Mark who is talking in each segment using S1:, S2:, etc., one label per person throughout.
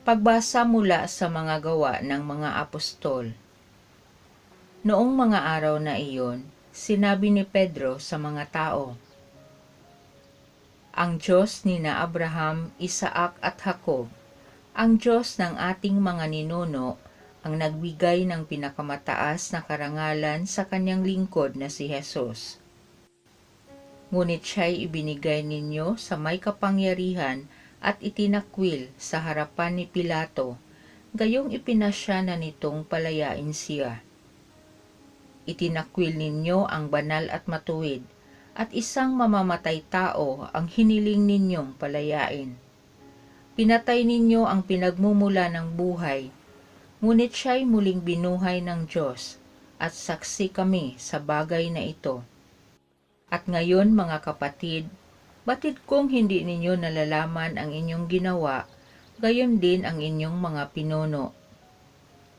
S1: Pagbasa mula sa mga gawa ng mga apostol. Noong mga araw na iyon, sinabi ni Pedro sa mga tao, "Ang Diyos ni na Abraham, Isaac at Jacob, ang Diyos ng ating mga ninuno, ang nagbigay ng pinakamataas na karangalan sa kanyang lingkod na si Jesus. Ngunit siya'y ibinigay ninyo sa may kapangyarihan at itinakwil sa harapan ni Pilato, gayong ipinasya na nitong palayain siya. Itinakwil ninyo ang banal at matuwid, at isang mamamatay tao ang hiniling ninyong palayain. Pinatay ninyo ang pinagmumula ng buhay, ngunit siya'y muling binuhay ng Diyos, at saksi kami sa bagay na ito. At ngayon mga kapatid, batid kong hindi ninyo nalalaman ang inyong ginawa, gayon din ang inyong mga pinuno.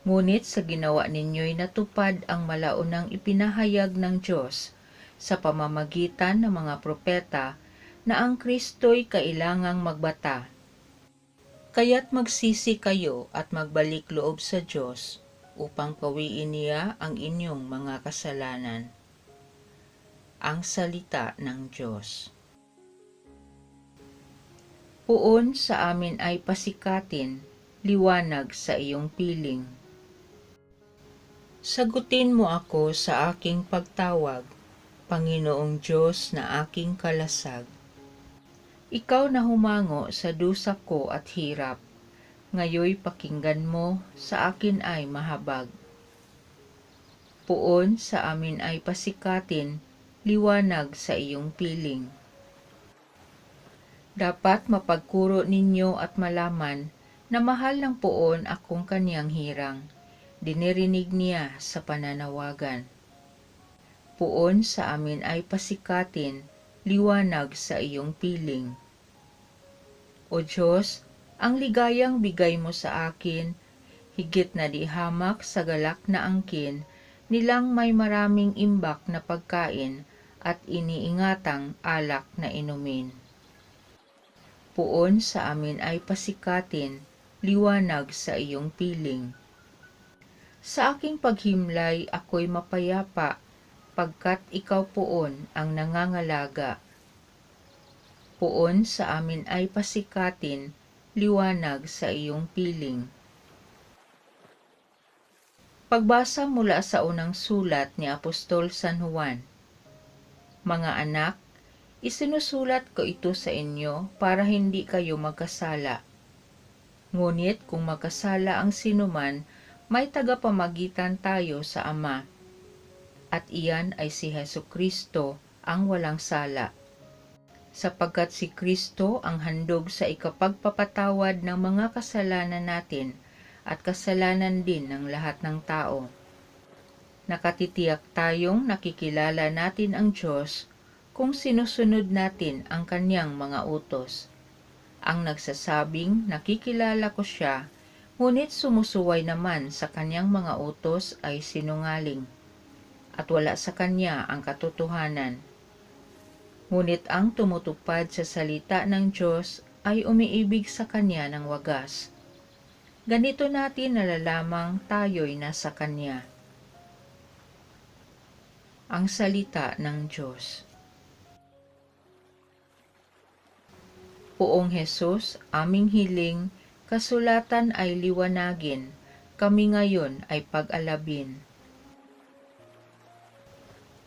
S1: Ngunit sa ginawa ninyo'y natupad ang malaunang ipinahayag ng Diyos sa pamamagitan ng mga propeta na ang Kristo'y kailangang magbata. Kaya't magsisi kayo at magbalik loob sa Diyos upang pawiin niya ang inyong mga kasalanan." Ang salita ng Diyos. Puon sa amin ay pasikatin, liwanag sa iyong piling. Sagutin mo ako sa aking pagtawag, Panginoong Diyos na aking kalasag. Ikaw na humango sa dusa ko at hirap, ngayoy pakinggan mo, sa akin ay mahabag. Puon sa amin ay pasikatin, liwanag sa iyong piling. Dapat mapagkuro ninyo at malaman na mahal ng puon akong kaniyang hirang. Dinirinig niya sa pananawagan. Puon sa amin ay pasikatin, liwanag sa iyong piling. O Diyos, ang ligayang bigay mo sa akin, higit na di hamak sa galak na angkin, nilang may maraming imbak na pagkain at iniingatang alak na inumin. Puon sa amin ay pasikatin, liwanag sa iyong piling. Sa aking paghimlay ako'y mapayapa, pagkat ikaw puon ang nangangalaga. Puon sa amin ay pasikatin, liwanag sa iyong piling. Pagbasa mula sa unang sulat ni Apostol San Juan. Mga anak, isinusulat ko ito sa inyo para hindi kayo magkasala. Ngunit kung magkasala ang sinuman, may tagapamagitan tayo sa Ama, at iyan ay si Hesukristo ang walang sala. Sapagkat si Kristo ang handog sa ikapagpapatawad ng mga kasalanan natin at kasalanan din ng lahat ng tao. Nakatitiyak tayong nakikilala natin ang Diyos kung sinusunod natin ang kanyang mga utos. Ang nagsasabing nakikilala ko siya, ngunit sumusuway naman sa kanyang mga utos ay sinungaling, at wala sa kanya ang katotohanan. Ngunit ang tumutupad sa salita ng Diyos ay umiibig sa kanya ng wagas. Ganito natin nalalamang tayo'y nasa kanya. Ang salita ng Diyos. Poong Hesus, aming hiling, kasulatan ay liwanagin, kami ngayon ay pag-alabin.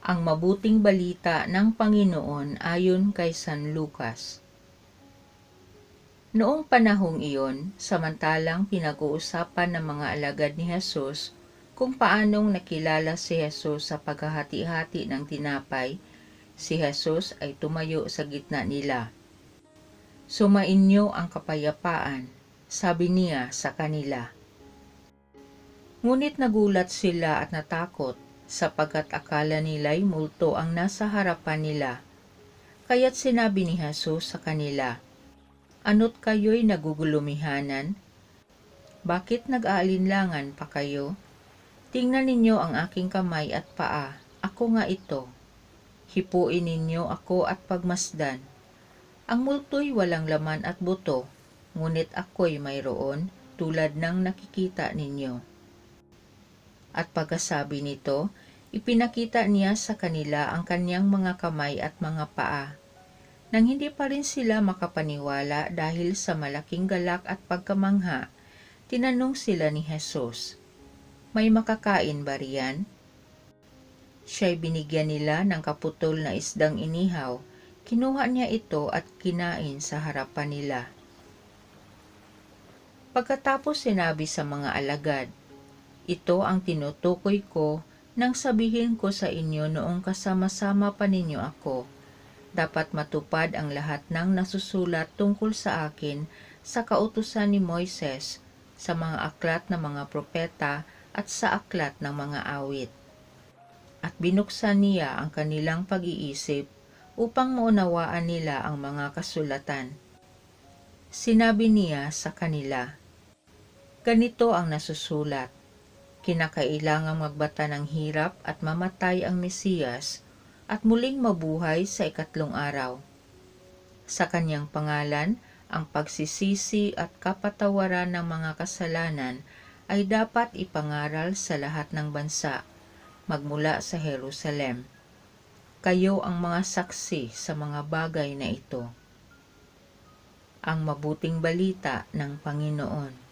S1: Ang mabuting balita ng Panginoon ayon kay San Lucas. Noong panahong iyon, samantalang pinag-uusapan ng mga alagad ni Jesus kung paanong nakilala si Jesus sa paghahati-hati ng tinapay, si Jesus ay tumayo sa gitna nila. "Sumainyo ang kapayapaan," sabi niya sa kanila. Ngunit nagulat sila at natakot, sapagkat akala nila'y multo ang nasa harapan nila. Kaya't sinabi ni Jesus sa kanila, "Ano't kayo'y nagugulumihanan? Bakit nag-aalinlangan pa kayo? Tingnan ninyo ang aking kamay at paa, ako nga ito. Hipuin ninyo ako at pagmasdan. Ang multo'y walang laman at buto, ngunit ako'y mayroon, tulad ng nakikita ninyo. At pagkasabi nito, ipinakita niya sa kanila ang kanyang mga kamay at mga paa. Nang hindi pa rin sila makapaniwala dahil sa malaking galak at pagkamangha, tinanong sila ni Jesus, "May makakain ba riyan?" Siya'y binigyan nila ng kaputol na isdang inihaw. Kinuha niya ito at kinain sa harapan nila. Pagkatapos sinabi sa mga alagad, "Ito ang tinutukoy ko nang sabihin ko sa inyo noong kasama-sama pa ninyo ako. Dapat matupad ang lahat ng nasusulat tungkol sa akin sa kautusan ni Moises, sa mga aklat ng mga propeta at sa aklat ng mga awit." At binuksan niya ang kanilang pag-iisip upang maunawaan nila ang mga kasulatan. Sinabi niya sa kanila, "Ganito ang nasusulat, kinakailangang magbata ng hirap at mamatay ang Mesiyas at muling mabuhay sa ikatlong araw. Sa kanyang pangalan, ang pagsisisi at kapatawaran ng mga kasalanan ay dapat ipangaral sa lahat ng bansa, magmula sa Jerusalem. Kayo ang mga saksi sa mga bagay na ito." Ang mabuting balita ng Panginoon.